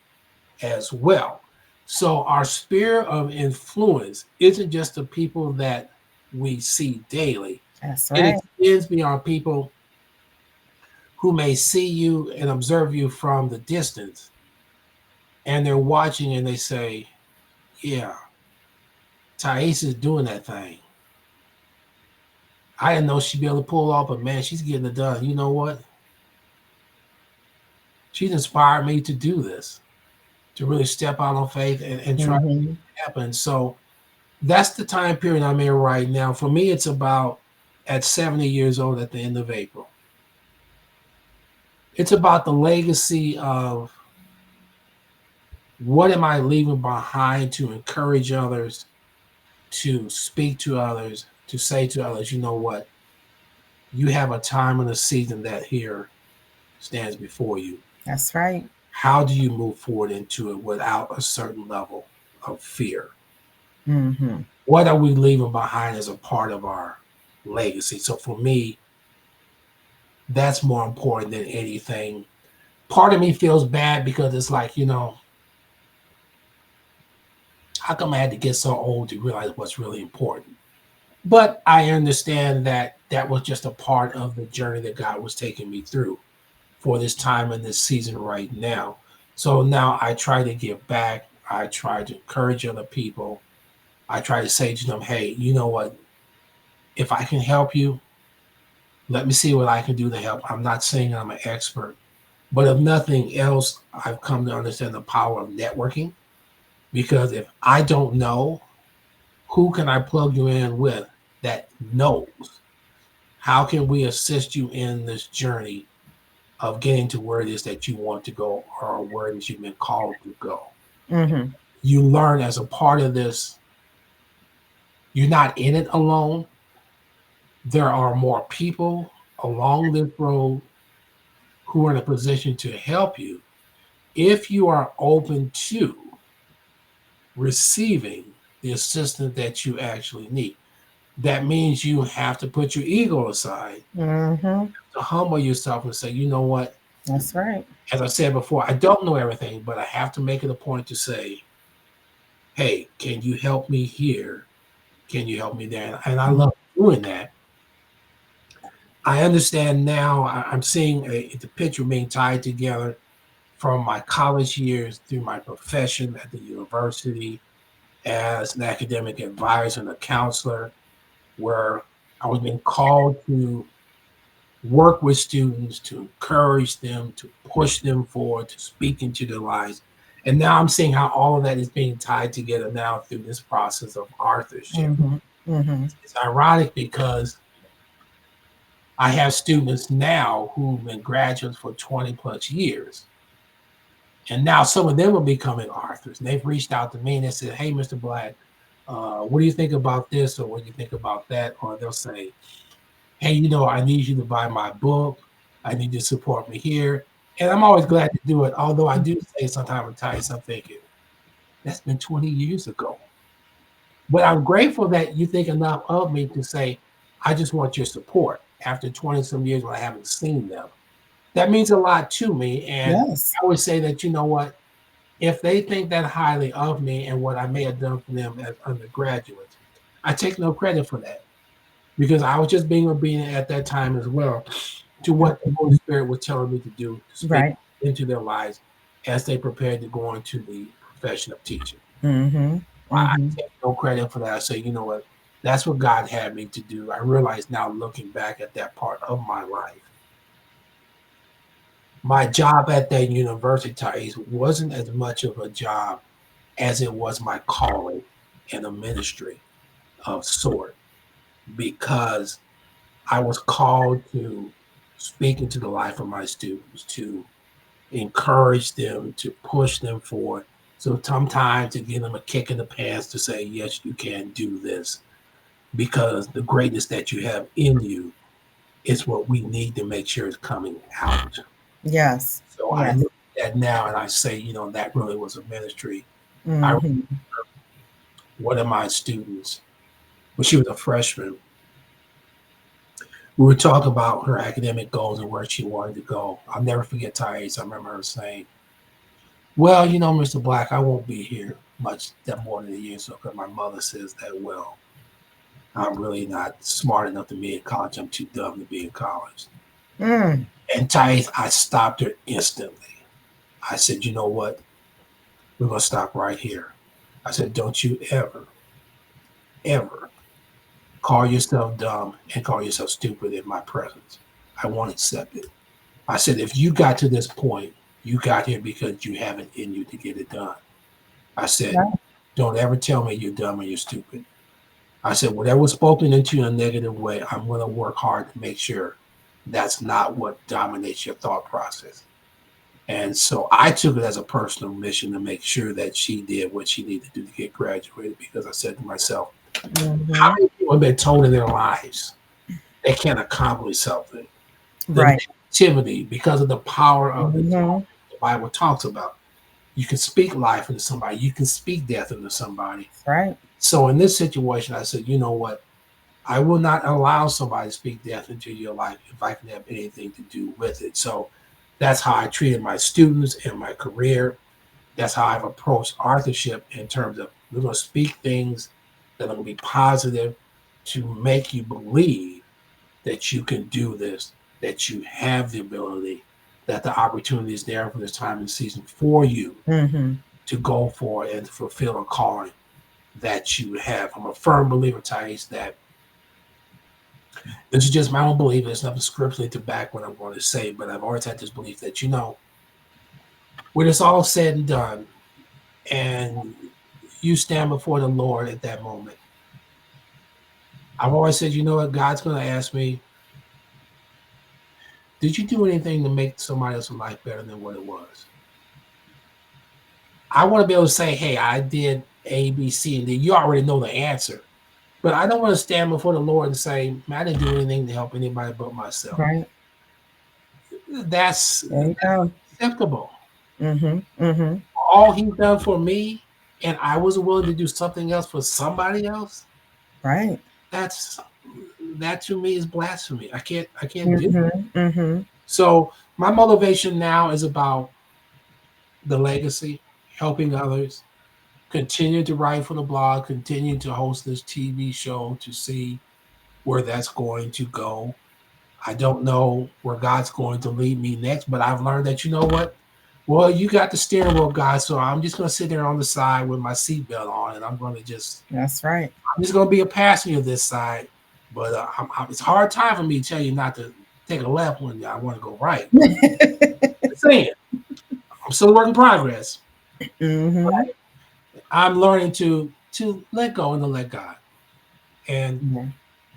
as well. So our sphere of influence isn't just the people that we see daily. That's It right. extends beyond people who may see you and observe you from the distance, and they're watching and they say, yeah, Thais is doing that thing. I didn't know she'd be able to pull off, but man, she's getting it done. You know what? She's inspired me to do this, to really step out on faith and try to make Mhm. it happen. So that's the time period I'm in right now. For me, it's about at 70 years old at the end of April. It's about the legacy of what am I leaving behind to encourage others, to speak to others, to say to others, you know what? You have a time and a season that here stands before you. That's right. How do you move forward into it without a certain level of fear? Mhm. What are we leaving behind as a part of our legacy? So for me, that's more important than anything. Part of me feels bad because it's like, how come I had to get so old to realize what's really important? But I understand that that was just a part of the journey that God was taking me through for this time and this season right now. So now I try to give back. I try to encourage other people. I try to say to them, hey, you know what? If I can help you, let me see what I can do to help. I'm not saying I'm an expert, but if nothing else, I've come to understand the power of networking because if I don't know, who can I plug you in with that knows? How can we assist you in this journey of getting to where it is that you want to go or where it is you've been called to go? Mhm. You learn as a part of this, you're not in it alone. There are more people along this road who are in a position to help you if you are open to receiving the assistance that you actually need. That means you have to put your ego aside, Mhm. to humble yourself and say, you know what? That's right. As I said before, I don't know everything, but I have to make it a point to say, hey, can you help me here? Can you help me there? And I Mhm. love doing that. I understand now, I'm seeing the picture being tied together from my college years through my profession at the university. as an academic advisor and a counselor, where I was being called to work with students, to encourage them, to push them forward, to speak into their lives. And now I'm seeing how all of that is being tied together now through this process of authorship. Mhm. Mhm. It's ironic because I have students now who've been graduates for 20 plus years. And now some of them are becoming authors. And they've reached out to me and they said, "Hey, Mr. Black, what do you think about this? Or what do you think about that?" Or they'll say, "Hey, I need you to buy my book. I need you to support me here." And I'm always glad to do it. Although I do say sometimes at times I'm thinking, that's been 20 years ago. But I'm grateful that you think enough of me to say, I just want your support after 20 some years when I haven't seen them. That means a lot to me. And Yes. I would say that, you know what, if they think that highly of me and what I may have done for them as undergraduates, I take no credit for that because I was just being obedient at that time as well to what the Holy Spirit was telling me to do to speak Right. into their lives as they prepared to go into the profession of teaching. Mhm. I Mhm. take no credit for that. I say, you know what? That's what God had me to do. I realize now, looking back at that part of my life, my job at that university wasn't as much of a job as it was my calling in a ministry of sort, because I was called to speak into the life of my students, to encourage them, to push them forward. So sometimes to give them a kick in the pants to say, yes, you can do this, because the greatness that you have in you is what we need to make sure is coming out. Yes. So I Yes. look at that now and I say, that really was a ministry. I Mhm. One of my students, when she was a freshman, we would talk about her academic goals and where she wanted to go. I'll never forget Thais. I remember her saying, "Well, Mr. Black, I won't be here much that more than a year, so because my mother says that, well, I'm really not smart enough to be in college. I'm too dumb to be in college." Mm. And Thais, I stopped her instantly. I said, "You know what? We're going to stop right here." I said, "Don't you ever, ever call yourself dumb and call yourself stupid in my presence. I won't accept it." I said, "If you got to this point, you got here because you have it in you to get it done." I said, Right. "Don't ever tell me you're dumb or you're stupid." I said, "Whatever was spoken into you in a negative way, I'm going to work hard to make sure that's not what dominates your thought process." And so I took it as a personal mission to make sure that she did what she needed to do to get graduated, because I said to myself, how Mhm. many people have been told in their lives they can't accomplish something? The Right. negativity, because of the power of the tongue, Mhm. the Bible talks about. You can speak life into somebody, you can speak death into somebody. Right. So in this situation, I said, you know what? I will not allow somebody to speak death into your life if I can have anything to do with it. So that's how I treated my students and my career. That's how I've approached authorship, in terms of we're going to speak things that are going to be positive to make you believe that you can do this, that you have the ability, that the opportunity is there for this time and season for you Mhm. to go for and fulfill a calling that you have. I'm a firm believer, Thais, that this is just my own belief. There's nothing scripturally to back what I'm going to say, but I've always had this belief that, when it's all said and done and you stand before the Lord at that moment, I've always said, you know what, God's going to ask me, did you do anything to make somebody else's life better than what it was? I want to be able to say, hey, I did A, B, C, and D. You already know the answer. But I don't want to stand before the Lord and say, man, I didn't do anything to help anybody but myself. Right. That's There you go. acceptable. Mhm. Mhm. All he's done for me, and I was willing to do something else for somebody else, Right. that's that to me is blasphemy. I can't do it. Mhm. Mhm. So my motivation now is about the legacy, helping others, continue to write for the blog, continue to host this TV show to see where that's going to go. I don't know where God's going to lead me next, but I've learned that, you know what? Well, you got the steering wheel, guys, so I'm just going to sit there on the side with my seatbelt on, and I'm going to That's right. I'm just going to be a passenger this side. But it's a hard time for me to tell you not to take a left when I want to go right. But I'm saying, I'm still a work in progress. Mm-hmm. I'm learning to let go and to let God. And Yeah.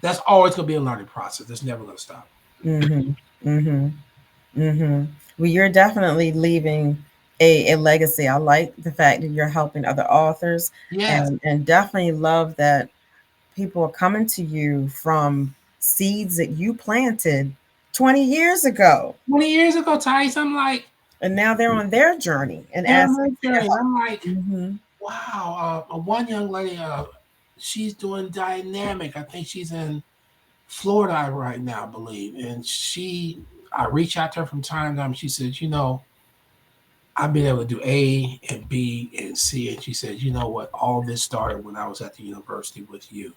that's always going to be a learning process. It's never going to stop. Mm-hmm. Mm-hmm. Mm-hmm. Well, you're definitely leaving a legacy. I like the fact that you're helping other authors, Yes. and definitely love that people are coming to you from seeds that you planted 20 years ago. 20 years ago, Tice, I'm like, And now they're on their journey and yeah, asking my for your journey. help. I'm like, Mm-hmm. wow. One young lady, she's doing dynamic. I think she's in Florida right now, I believe. And I reach out to her from time to time. She says, I've been able to do A and B and C. And she says, you know what? All this started when I was at the university with you.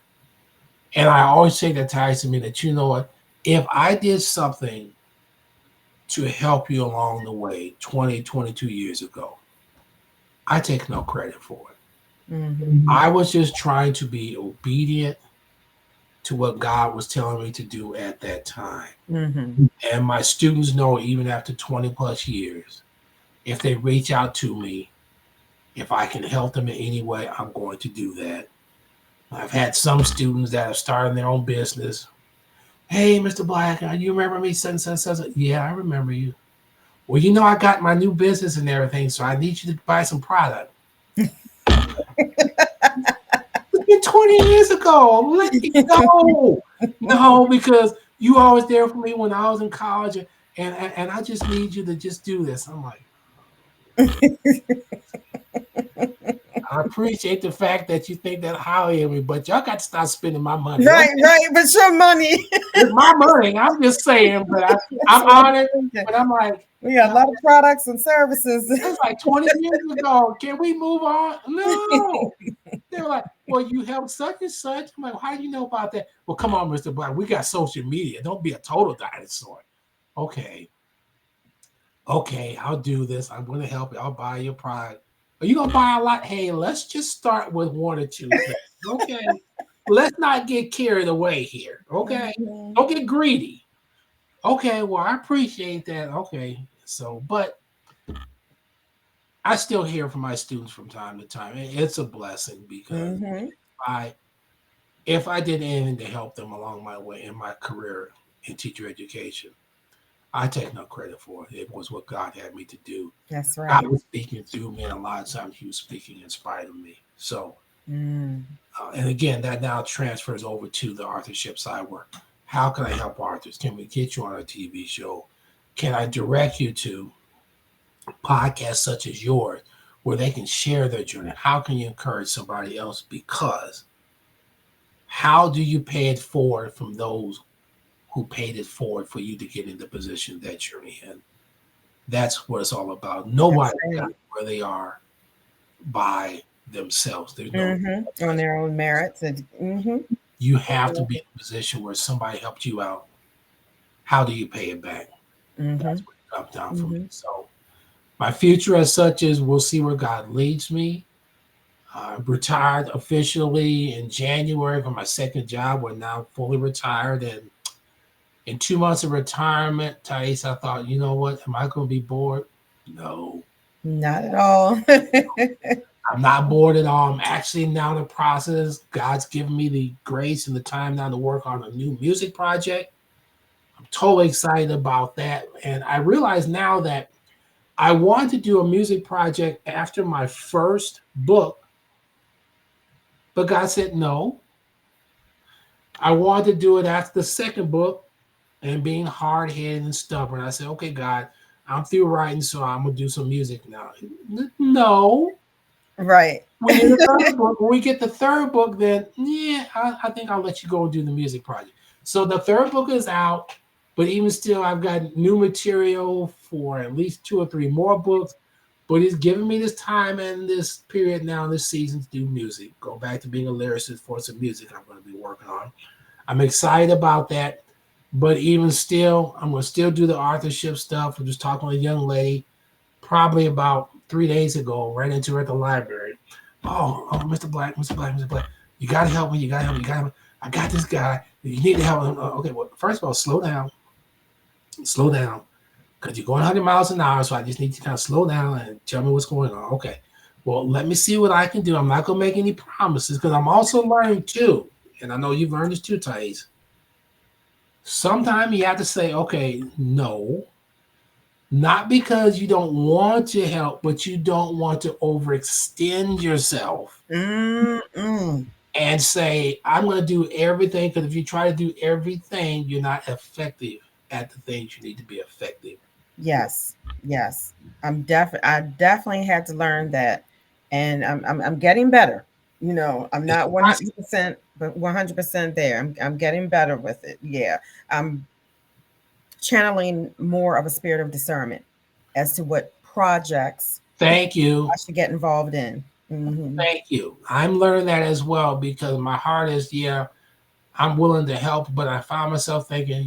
And I always say that ties to me that, you know what? If I did something to help you along the way 20, 22 years ago, I take no credit for it. Mm-hmm. I was just trying to be obedient to what God was telling me to do at that time. Mm-hmm. And my students know, even after 20 plus years, if they reach out to me, if I can help them in any way, I'm going to do that. I've had some students that have started their own business. Hey, Mr. Black, you remember me? Such. Yeah, I remember you. Well, I got my new business and everything, so I need you to buy some product. It's been 20 years ago. Let me go. No, because you always there for me when I was in college, and I just need you to just do this. I'm like, I appreciate the fact that you think that highly of me, but y'all got to stop spending my money. Right, Okay? right. But your money. It's my money. I'm just saying, but I'm honored. But I'm like, We got a lot of products and services. it's like 20 years ago. Can we move on? No. They were like, well, you helped such and such. I'm like, well, how do you know about that? Well, come on, Mr. Black. We got social media. Don't be a total dinosaur. Okay. Okay, I'll do this. I'm going to help you. I'll buy your product. Are you going to buy a lot? Hey, let's just start with one or two things. Okay. Let's not get carried away here. Okay. Mhm. Don't get greedy. Okay. Well, I appreciate that. Okay. So, but I still hear from my students from time to time. It's a blessing because Mhm. I if I did anything to help them along my way in my career in teacher education, I take no credit for it. It was what God had me to do. That's right. God was speaking through me, and a lot of times He was speaking in spite of me. So, Mm. and again, that now transfers over to the authorship side work. How can I help authors? Can we get you on a TV show? Can I direct you to podcasts such as yours where they can share their journey? How can you encourage somebody else? Because how do you pay it forward from those who paid it forward for you to get in the position that you're in? That's what it's all about. That's Nobody right. got where they are by themselves. There's no, Mm-hmm. On their own merits. And, mm-hmm. you have to be in a position where somebody helped you out. How do you pay it back? Mm-hmm. That's what it comes down for me. Mm-hmm. So my future as such is we'll see where God leads me. Retired officially in January from my second job. We're now fully retired. And in 2 months of retirement, Thais, I thought, you know what? Am I going to be bored? No, Not at all. I'm not bored at all. I'm actually now in the process. God's given me the grace and the time now to work on a new music project. I'm totally excited about that. And I realize now that I wanted to do a music project after my first book, but God said no. I wanted to do it after the second book, and being hard headed and stubborn, I said, okay, God, I'm through writing, so I'm gonna do some music now. No. Right. When you're the third book, when we get the third book, then yeah, I think I'll let you go and do the music project. So the third book is out, but even still, I've got new material for at least 2 or 3 more books. But he's giving me this time and this period now, this season to do music. Go back to being a lyricist for some music I'm going to be working on. I'm excited about that. But even still, I'm going to still do the authorship stuff. I'm just talking with a young lady, probably about 3 days ago, ran into her at the library. Oh, Mr. Black, Mr. Black, Mr. Black, you gotta help me. You gotta help me. You gotta help me. I got this guy. You need to help him. Okay, well, first of all, slow down. Slow down. Because you're going 100 miles an hour, so I just need you to kind of slow down and tell me what's going on. Okay. Well, let me see what I can do. I'm not going to make any promises because I'm also learning too. And I know you've learned this too, Thais. Sometimes you have to say, okay, no. Not because you don't want to help, but you don't want to overextend yourself and say, I'm going to do everything. Because if you try to do everything, you're not effective at the things you need to be effective. Yes. I definitely had to learn that, and I'm getting better. You know, I'm not 100%, but 100% there. I'm getting better with it. Yeah, I'm channeling more of a spirit of discernment as to what projects Thank you. I should get involved in. Mm-hmm. Thank you. I'm learning that as well because my heart is, yeah, I'm willing to help, but I find myself thinking,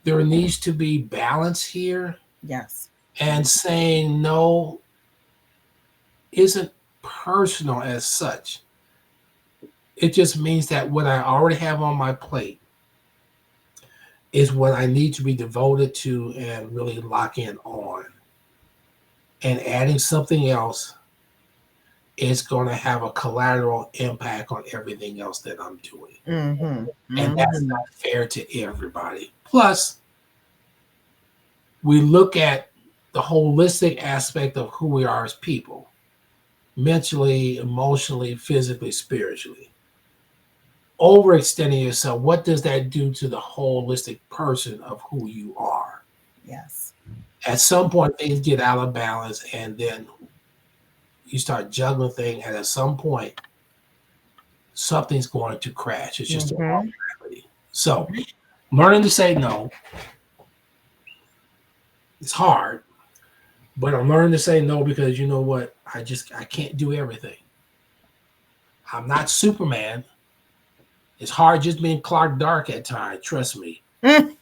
there needs to be balance here. Yes. And saying no isn't personal as such. It just means that what I already have on my plate is what I need to be devoted to and really lock in on. And adding something else is going to have a collateral impact on everything else that I'm doing. And that's not fair to everybody. Plus, we look at the holistic aspect of who we are as people, mentally, emotionally, physically, spiritually. Overextending yourself, what does that do to the holistic person of who you are? Yes. At some point, things get out of balance, and then you start juggling things, and at some point, something's going to crash. It's just a law of gravity. So, learning to say no, it's hard, but I'm learning to say no because you know what? I can't do everything. I'm not Superman. It's hard just being Clark Dark at times. Trust me. Being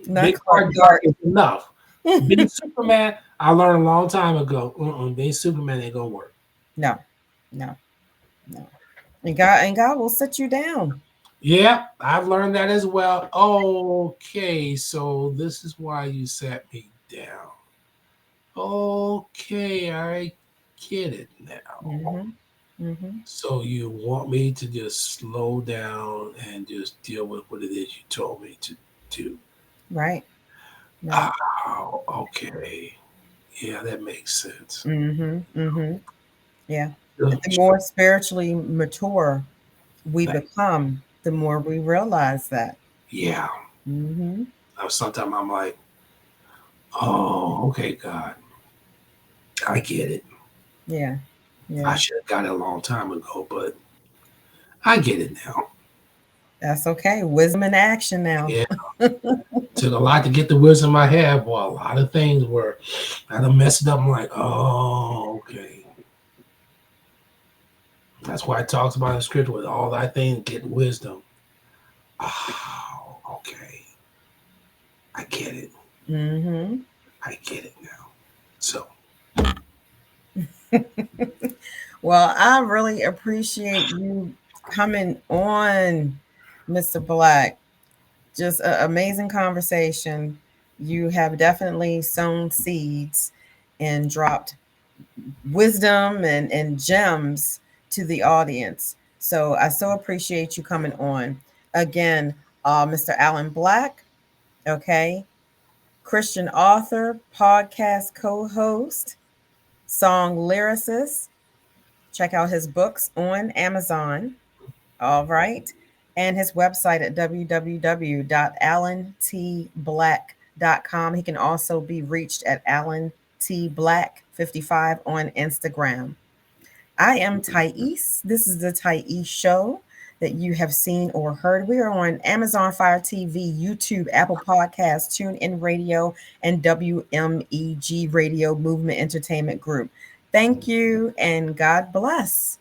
Clark Dark is enough. Being Superman, I learned a long time ago. Being Superman ain't gonna work. No. And God will sit you down. Yeah, I've learned that as well. Okay, so this is why you sat me down. Okay, I get it now. So you want me to just slow down and just deal with what it is you told me to do. Right. Oh, okay. Yeah, that makes sense. Yeah. The more spiritually mature we become, the more we realize that. Yeah. Sometimes I'm like, oh, okay, God. I get it. Yeah. I should have got it a long time ago, but I get it now. That's okay. Wisdom in action now. Yeah. Took a lot to get the wisdom I have. Well, a lot of things were, I done messed it up. I'm like, oh, okay. That's why it talks about in the scripture with all thy things get wisdom. Oh, okay. I get it. I get it now. So. Well, I really appreciate you coming on, Mr. Black. Just an amazing conversation. You have definitely sown seeds and dropped wisdom and gems to the audience. So I so appreciate you coming on. Again, Mr. Alan Black, okay, Christian author, podcast co-host, song lyricist. Check out his books on Amazon. All right. And his website at www.alantblack.com. He can also be reached at alantblack55 on Instagram. I am Thais. This is the Thais Show that you have seen or heard. We are on Amazon Fire TV, YouTube, Apple Podcasts, TuneIn Radio, and WMEG Radio Movement Entertainment Group. Thank you and God bless.